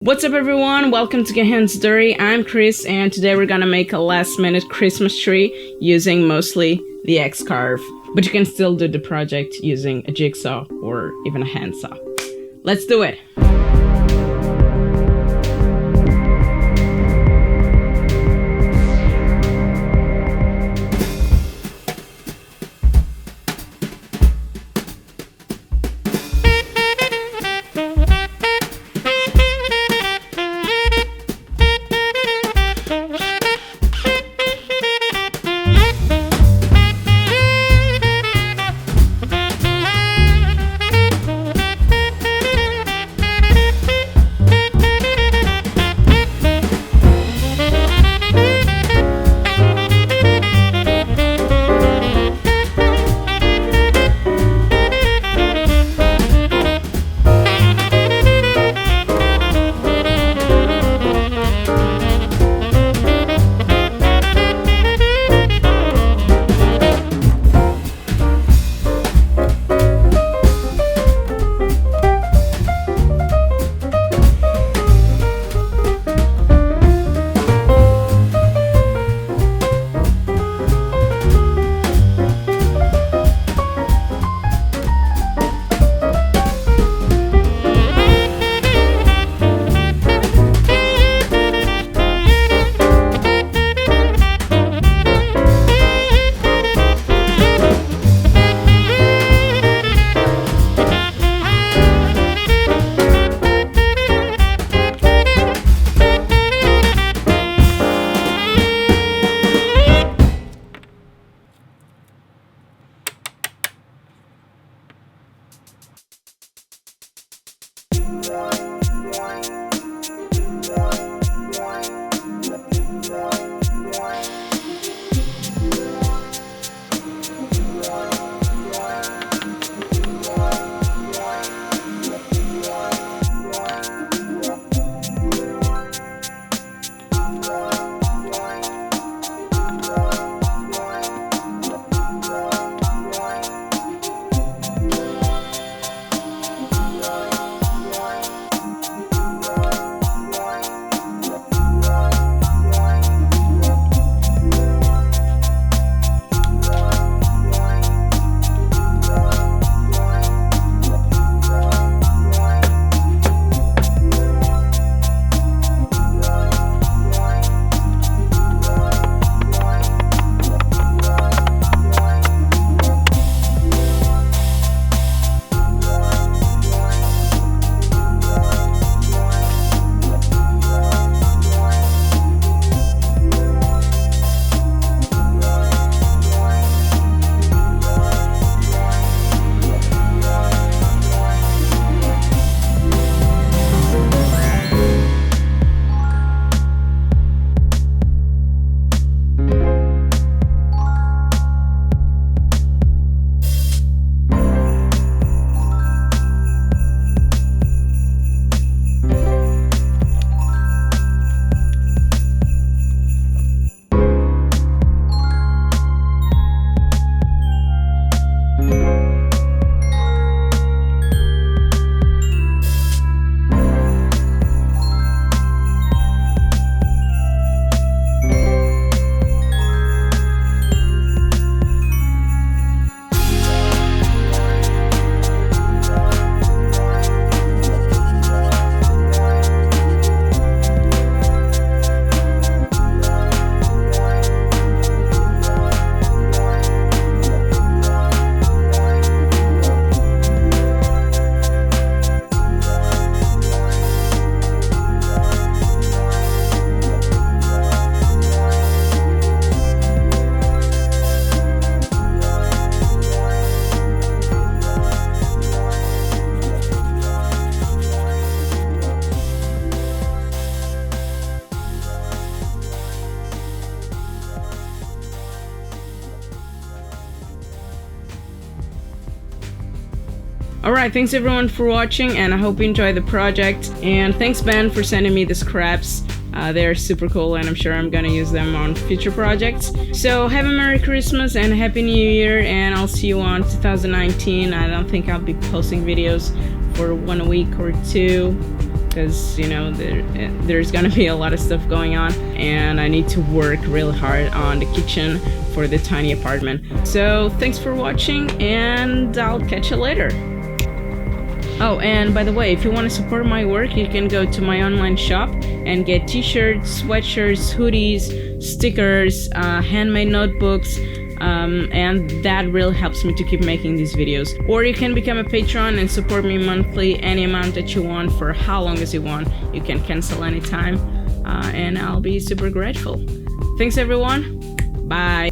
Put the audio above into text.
What's up everyone, welcome to Get Hands Dirty. I'm Chris and today we're gonna make a last minute Christmas tree using mostly the X-Carve. But you can still do the project using a jigsaw or even a handsaw. Let's do it! Alright, thanks everyone for watching and I hope you enjoyed the project. And thanks Ben for sending me the scraps. They're super cool and I'm sure I'm gonna use them on future projects. So have a Merry Christmas and a Happy New Year, and I'll see you on 2019. I don't think I'll be posting videos for 1 week or two. because you know there's gonna be a lot of stuff going on, and I need to work really hard on the kitchen for the tiny apartment. So thanks for watching, and I'll catch you later. Oh, and by the way, if you want to support my work, you can go to my online shop and get t-shirts, sweatshirts, hoodies, stickers, handmade notebooks, and that really helps me to keep making these videos. Or you can become a patron and support me monthly, any amount that you want, for how long as you want. You can cancel anytime, and I'll be super grateful. Thanks everyone, bye.